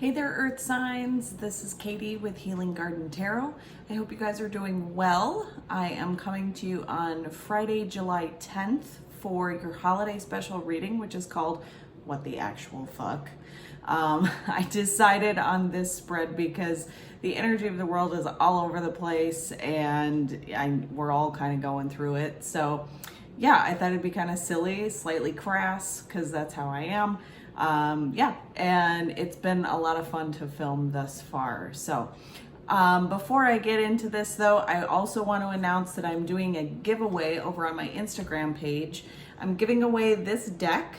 Hey there, Earth signs. This is Katie with Healing Garden Tarot. I hope you guys are doing well. I am coming to you on Friday, July 10th for your holiday special reading, which is called What the Actual Fuck. I decided on this spread because the energy of the world is all over the place and we're all kind of going through it. So yeah, I thought it'd be kind of silly, slightly crass, because that's how I am. And it's been a lot of fun to film thus far. So before I get into this though, I also want to announce that I'm doing a giveaway over on my Instagram page. I'm giving away this deck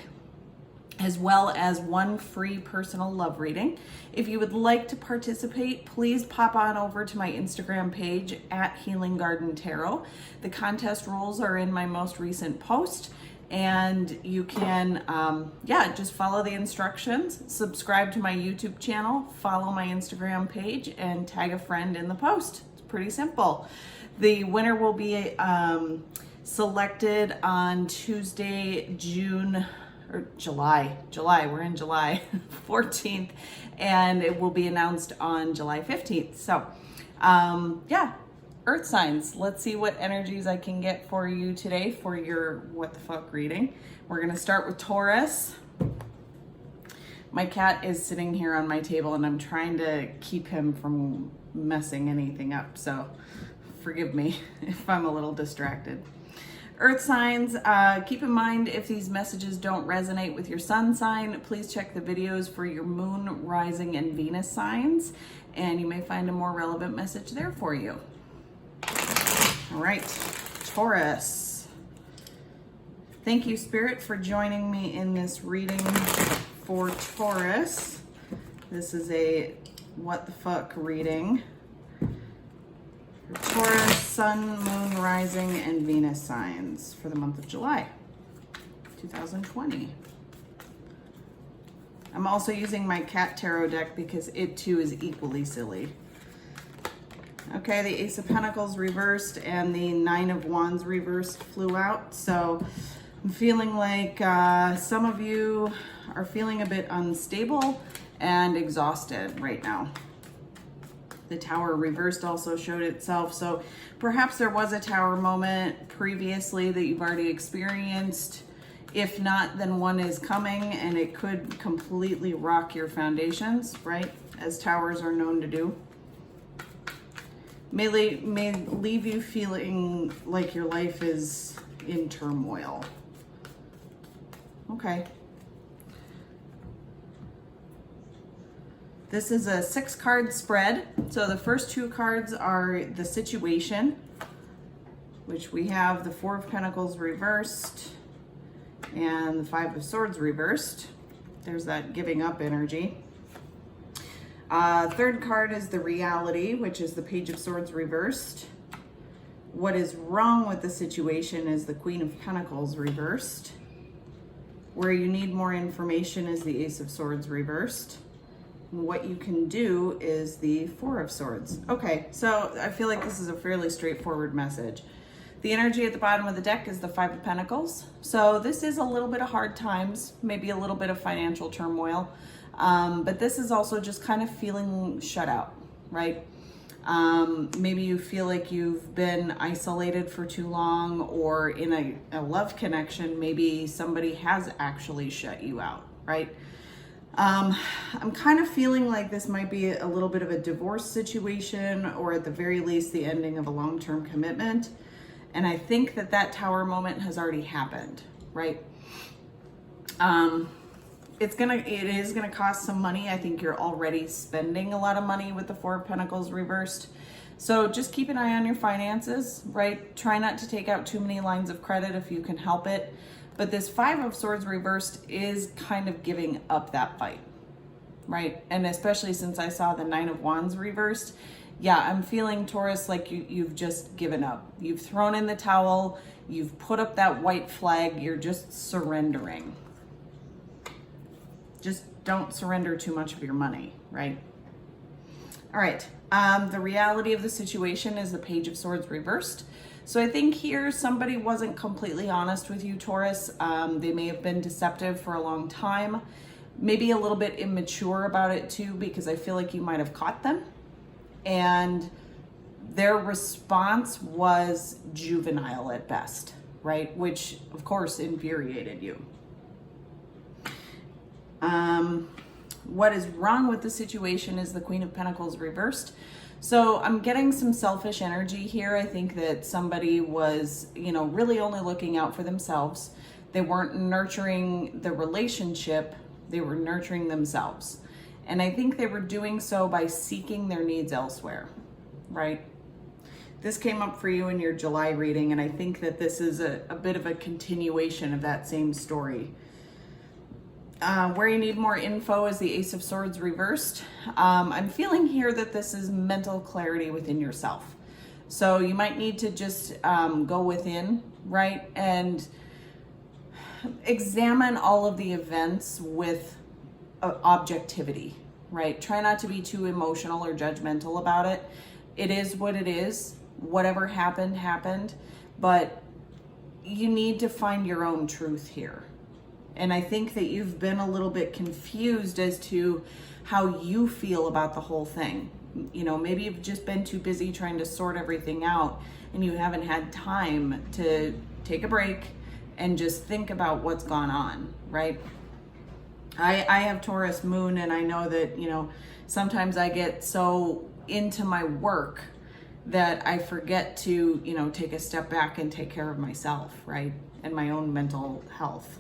as well as one free personal love reading. If you would like to participate, please pop on over to my Instagram page at Healing Garden Tarot. The contest rules are in my most recent post. And you can, just follow the instructions, subscribe to my YouTube channel, follow my Instagram page, and tag a friend in the post. It's pretty simple. The winner will be selected on Tuesday, July, we're in July 14th, and it will be announced on July 15th. So, Earth signs, let's see what energies I can get for you today for your what the fuck reading. We're gonna start with Taurus. My cat is sitting here on my table and I'm trying to keep him from messing anything up, so forgive me if I'm a little distracted. Earth signs, keep in mind if these messages don't resonate with your sun sign, please check the videos for your moon, rising, and Venus signs, and you may find a more relevant message there for you. All right, Taurus. Thank you, Spirit, for joining me in this reading for Taurus. This is a what the fuck reading for Taurus, Sun, Moon, Rising, and Venus signs for the month of July 2020. I'm also using my cat tarot deck because it too is equally silly. Okay, the Ace of Pentacles reversed and the Nine of Wands reversed flew out. So I'm feeling like some of you are feeling a bit unstable and exhausted right now. The Tower reversed also showed itself. So perhaps there was a Tower moment previously that you've already experienced. If not, then one is coming and it could completely rock your foundations, right? As Towers are known to do. May leave you feeling like your life is in turmoil. Okay. This is a 6-card spread. So the first 2 cards are the situation, which we have the 4 of Pentacles reversed and the 5 of Swords reversed. There's that giving up energy. Third card is the reality, which is the Page of Swords reversed. What is wrong with the situation is the Queen of Pentacles reversed. Where you need more information is the Ace of Swords reversed. And what you can do is the 4 of Swords. Okay, so I feel like this is a fairly straightforward message. The energy at the bottom of the deck is the 5 of Pentacles. So this is a little bit of hard times, maybe a little bit of financial turmoil. But this is also just kind of feeling shut out, right? Maybe you feel like you've been isolated for too long, or in a love connection, maybe somebody has actually shut you out, right? I'm kind of feeling like this might be a little bit of a divorce situation, or at the very least the ending of a long-term commitment. And I think that Tower moment has already happened, right? It is gonna cost some money. I think you're already spending a lot of money with the 4 of Pentacles reversed. So just keep an eye on your finances, right? Try not to take out too many lines of credit if you can help it. But this 5 of Swords reversed is kind of giving up that fight, right? And especially since I saw the 9 of Wands reversed, yeah, I'm feeling, Taurus, like you've just given up. You've thrown in the towel, you've put up that white flag, you're just surrendering. Just don't surrender too much of your money, right? All right, the reality of the situation is the Page of Swords reversed. So I think here somebody wasn't completely honest with you, Taurus. They may have been deceptive for a long time. maybe a little bit immature about it too, because I feel like you might have caught them. And their response was juvenile at best, right? Which, of course, infuriated you. What is wrong with the situation is the Queen of Pentacles reversed. So I'm getting some selfish energy here. I think that somebody was, really only looking out for themselves. They weren't nurturing the relationship. They were nurturing themselves. And I think they were doing so by seeking their needs elsewhere, right? This came up for you in your July reading, and I think that this is a bit of a continuation of that same story. Where you need more info is the Ace of Swords reversed. I'm feeling here that this is mental clarity within yourself. So you might need to just go within, right? And examine all of the events with objectivity, right? Try not to be too emotional or judgmental about it. It is what it is. Whatever happened, happened. But you need to find your own truth here. And I think that you've been a little bit confused as to how you feel about the whole thing. Maybe you've just been too busy trying to sort everything out and you haven't had time to take a break and just think about what's gone on, right? I have Taurus moon, and I know that, sometimes I get so into my work that I forget to, take a step back and take care of myself, right? And my own mental health.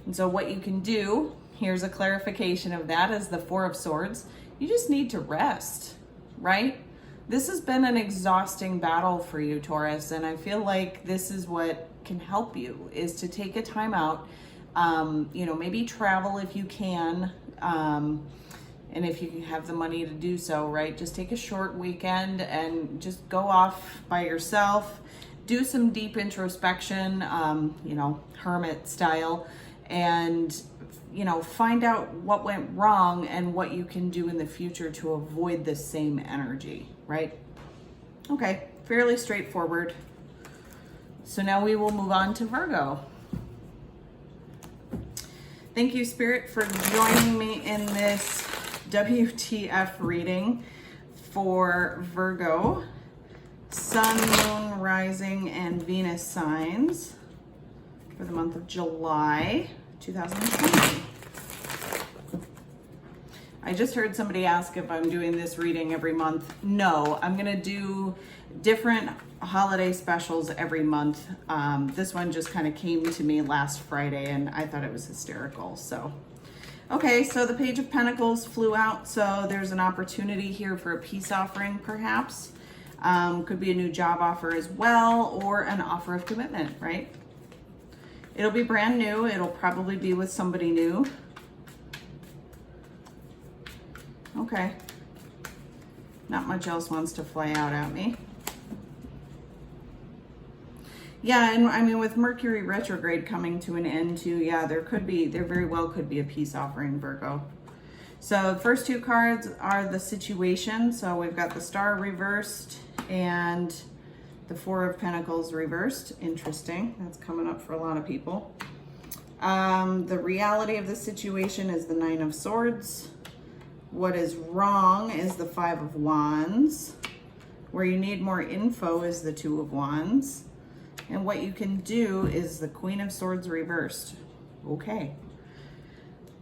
And so what you can do, here's a clarification of that, is the Four of Swords. You just need to rest, right? This has been an exhausting battle for you, Taurus, and I feel like this is what can help you, is to take a time out, maybe travel if you can, and if you have the money to do so, right? Just take a short weekend and just go off by yourself, do some deep introspection, hermit style, and find out what went wrong and what you can do in the future to avoid the same energy, right? Okay, fairly straightforward. So now we will move on to Virgo. Thank you, Spirit, for joining me in this WTF reading for Virgo, Sun, Moon, Rising, and Venus signs for the month of July 2020. I just heard somebody ask if I'm doing this reading every month. No, I'm gonna do different holiday specials every month. This one just kind of came to me last Friday and I thought it was hysterical. So, okay, so the Page of Pentacles flew out. So there's an opportunity here for a peace offering perhaps. Could be a new job offer as well, or an offer of commitment, right? It'll be brand new. It'll probably be with somebody new. Okay. Not much else wants to fly out at me. Yeah, and I mean, with Mercury retrograde coming to an end too, yeah, there very well could be a peace offering, Virgo. So the first two cards are the situation. So we've got the Star reversed and the Four of Pentacles reversed. Interesting. That's coming up for a lot of people. The reality of the situation is the Nine of Swords. What is wrong is the Five of Wands. Where you need more info is the Two of Wands. And what you can do is the Queen of Swords reversed. Okay.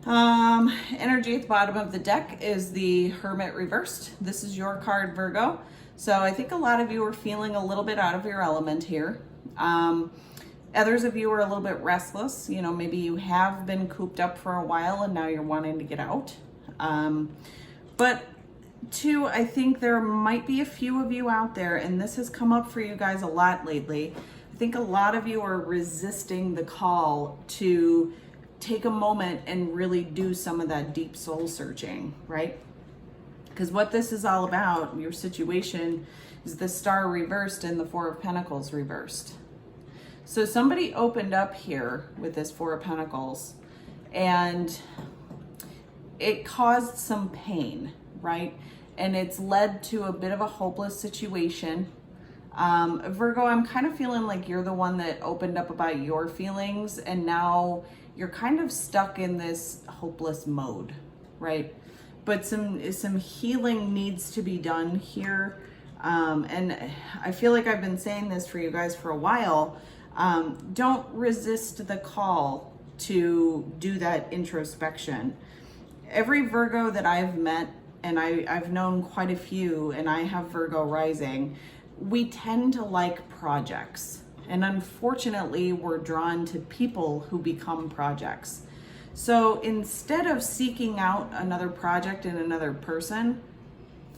Energy at the bottom of the deck is the Hermit reversed. This is your card, Virgo. So I think a lot of you are feeling a little bit out of your element here. Others of you are a little bit restless. Maybe you have been cooped up for a while and now you're wanting to get out. But two, I think there might be a few of you out there, and this has come up for you guys a lot lately. I think a lot of you are resisting the call to take a moment and really do some of that deep soul searching, right? Because what this is all about, your situation, is the Star reversed and the Four of Pentacles reversed. So somebody opened up here with this Four of Pentacles and it caused some pain, right? And it's led to a bit of a hopeless situation. Virgo, I'm kind of feeling like you're the one that opened up about your feelings, and now you're kind of stuck in this hopeless mode, right? But some healing needs to be done here. And I feel like I've been saying this for you guys for a while. Don't resist the call to do that introspection. Every Virgo that I've met, and I've known quite a few, and I have Virgo rising, we tend to like projects. And unfortunately, we're drawn to people who become projects. So instead of seeking out another project in another person,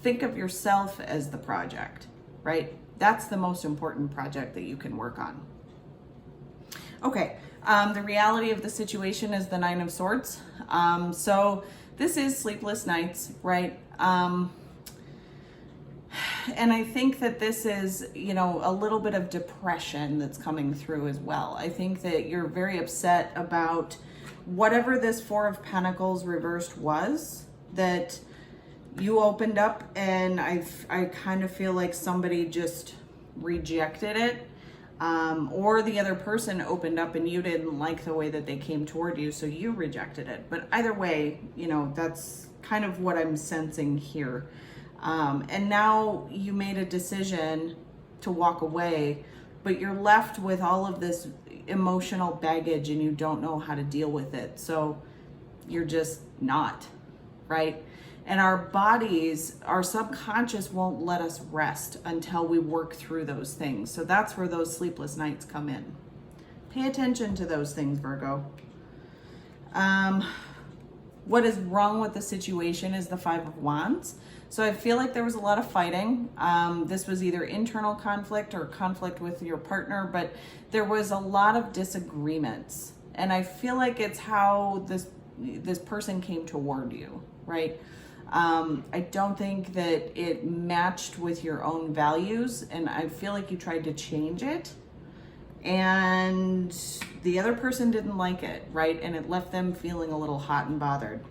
think of yourself as the project, right? That's the most important project that you can work on. Okay, the reality of the situation is the Nine of Swords. So this is sleepless nights, right? And I think that this is, you know, a little bit of depression that's coming through as well. I think that you're very upset about whatever this Four of Pentacles reversed was, that you opened up, and I kind of feel like somebody just rejected it, or the other person opened up and you didn't like the way that they came toward you, so you rejected it. But either way, you know, that's kind of what I'm sensing here. And now you made a decision to walk away, but you're left with all of this emotional baggage and you don't know how to deal with it. So you're just not, right? And our bodies, our subconscious won't let us rest until we work through those things. So that's where those sleepless nights come in. Pay attention to those things, Virgo. What is wrong with the situation is the Five of Wands. So I feel like there was a lot of fighting. This was either internal conflict or conflict with your partner, but there was a lot of disagreements. And I feel like it's how this person came toward you, right? I don't think that it matched with your own values, and I feel like you tried to change it, and the other person didn't like it, right? And it left them feeling a little hot and bothered.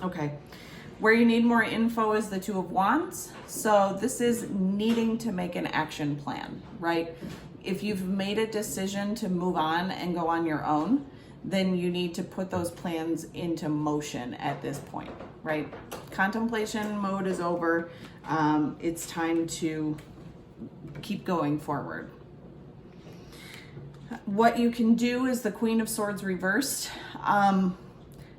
Okay. Where you need more info is the Two of Wands. So this is needing to make an action plan, right? If you've made a decision to move on and go on your own, then you need to put those plans into motion at this point, right? Contemplation mode is over. It's time to keep going forward. What you can do is the Queen of Swords reversed. I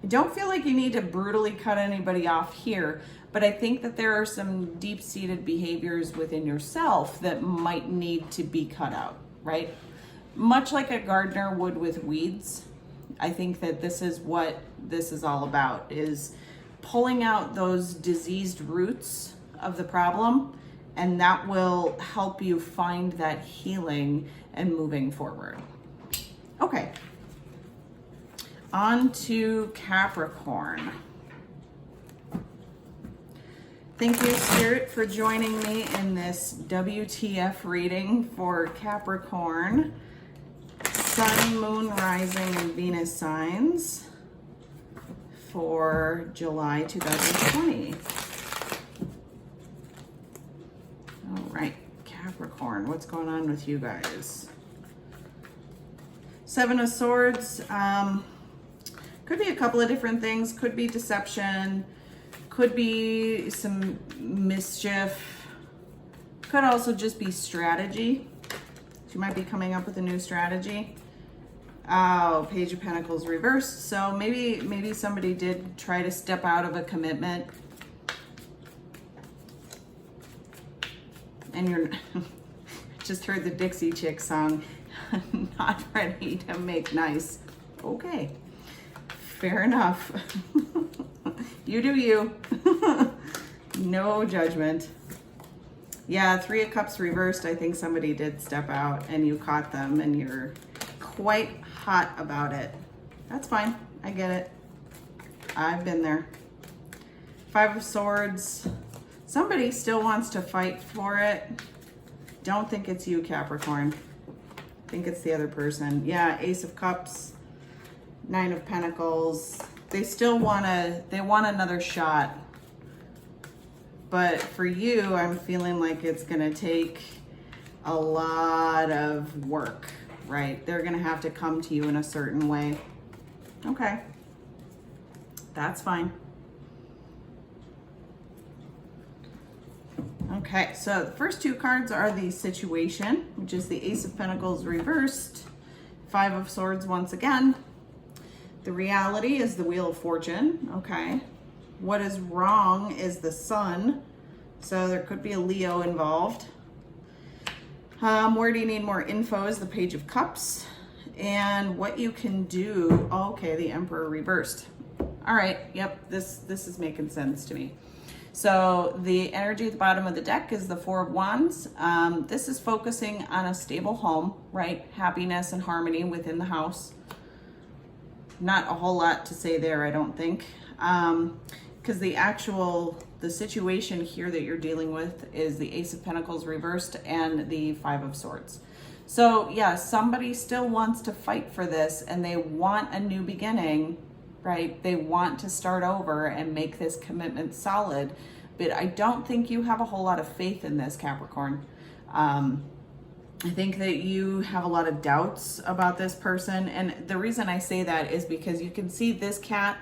don't feel like you need to brutally cut anybody off here, but I think that there are some deep-seated behaviors within yourself that might need to be cut out, right? Much like a gardener would with weeds, I think that this is what this is all about, is pulling out those diseased roots of the problem, and that will help you find that healing and moving forward. Okay. On to Capricorn. Thank you, Spirit, for joining me in this WTF reading for Capricorn, Sun, Moon, Rising, and Venus signs for July 2020. All right, Capricorn, what's going on with you guys? Seven of Swords. Could be a couple of different things. Could be deception. Could be some mischief. Could also just be strategy. You might be coming up with a new strategy. Oh, Page of Pentacles reversed. So maybe somebody did try to step out of a commitment. And you're just heard the Dixie Chick song. Not ready to make nice. Okay. Fair enough. You do you. No judgment. Yeah, Three of Cups reversed. I think somebody did step out and you caught them and you're quite hot about it. That's fine. I get it. I've been there. Five of Swords. Somebody still wants to fight for it. Don't think it's you, Capricorn. Think it's the other person. Yeah, Ace of Cups. Nine of Pentacles. They still want another shot. But for you, I'm feeling like it's gonna take a lot of work, right? They're going to have to come to you in a certain way. Okay. That's fine. Okay, so the first two cards are the situation, which is the Ace of Pentacles reversed, Five of Swords once again. The reality is the Wheel of Fortune, okay. What is wrong is the Sun, so there could be a Leo involved. Where do you need more info is the Page of Cups. And what you can do, okay, the Emperor reversed. All right, yep, this is making sense to me. So the energy at the bottom of the deck is the Four of Wands. This is focusing on a stable home, right? Happiness and harmony within the house. Not a whole lot to say there, I don't think. Because the situation here that you're dealing with is the Ace of Pentacles reversed and the Five of Swords. So yeah, somebody still wants to fight for this and they want a new beginning, right? They want to start over and make this commitment solid, but I don't think you have a whole lot of faith in this, Capricorn. I think that you have a lot of doubts about this person. And the reason I say that is because you can see this cat,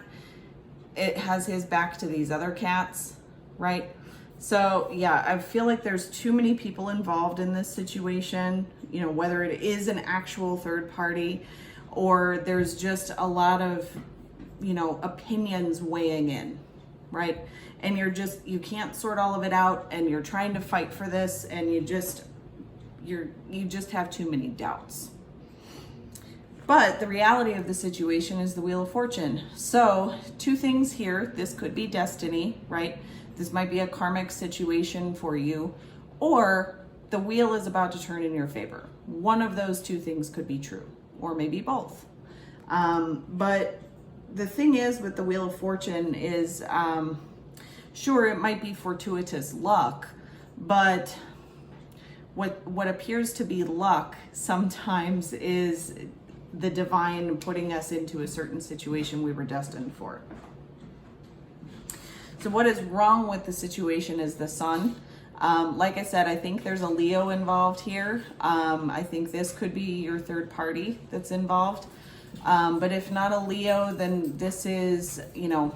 it has his back to these other cats, right? So yeah, I feel like there's too many people involved in this situation, you know, whether it is an actual third party or there's just a lot of, you know, opinions weighing in, right? And you can't sort all of it out and you're trying to fight for this and you just have too many doubts. But the reality of the situation is the Wheel of Fortune. So two things here. This could be destiny, right? This might be a karmic situation for you, or the wheel is about to turn in your favor. One of those two things could be true, or maybe both. But the thing is with the Wheel of Fortune is, sure, it might be fortuitous luck, but what appears to be luck sometimes is the divine putting us into a certain situation we were destined for. So what is wrong with the situation is the Sun. Like I said, I think there's a Leo involved here. I think this could be your third party that's involved. But if not a Leo, then this is, you know,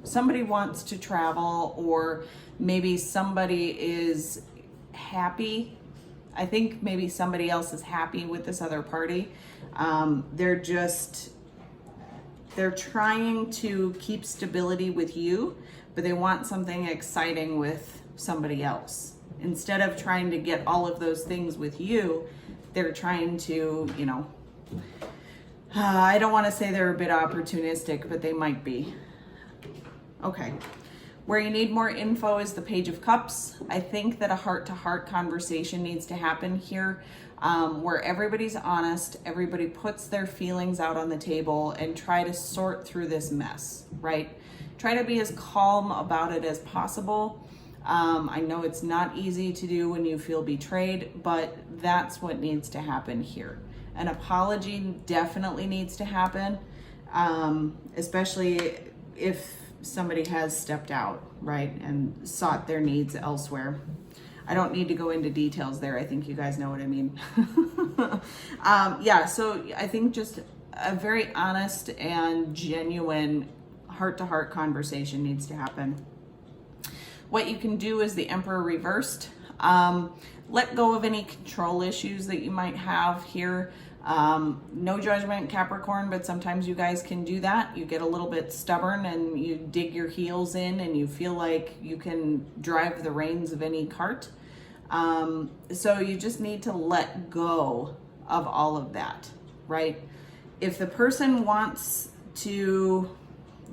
somebody wants to travel, or maybe somebody is happy. I think maybe somebody else is happy with this other party. They're trying to keep stability with you, but they want something exciting with somebody else. Instead of trying to get all of those things with you, they're trying to, you know, I don't want to say they're a bit opportunistic, but they might be. Okay. Where you need more info is the Page of Cups. I think that a heart-to-heart conversation needs to happen here, where everybody's honest, everybody puts their feelings out on the table and try to sort through this mess, right? Try to be as calm about it as possible. I know it's not easy to do when you feel betrayed, but that's what needs to happen here. An apology definitely needs to happen, especially if somebody has stepped out, right, and sought their needs elsewhere. I don't need to go into details there. I think you guys know what I mean. Yeah, so I think just a very honest and genuine heart-to-heart conversation needs to happen. What you can do is the Emperor reversed. Let go of any control issues that you might have here. No judgment, Capricorn, but sometimes you guys can do that. You get a little bit stubborn and you dig your heels in and you feel like you can drive the reins of any cart. So you just need to let go of all of that, right? If the person wants to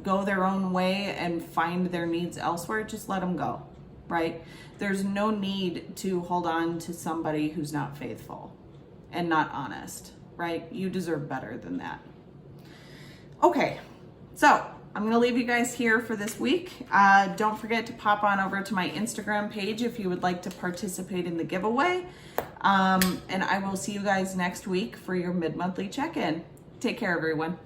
go their own way and find their needs elsewhere, just let them go, right? There's no need to hold on to somebody who's not faithful and not honest, right? You deserve better than that. Okay, so I'm gonna leave you guys here for this week. Don't forget to pop on over to my Instagram page if you would like to participate in the giveaway. And I will see you guys next week for your mid-monthly check-in. Take care, everyone.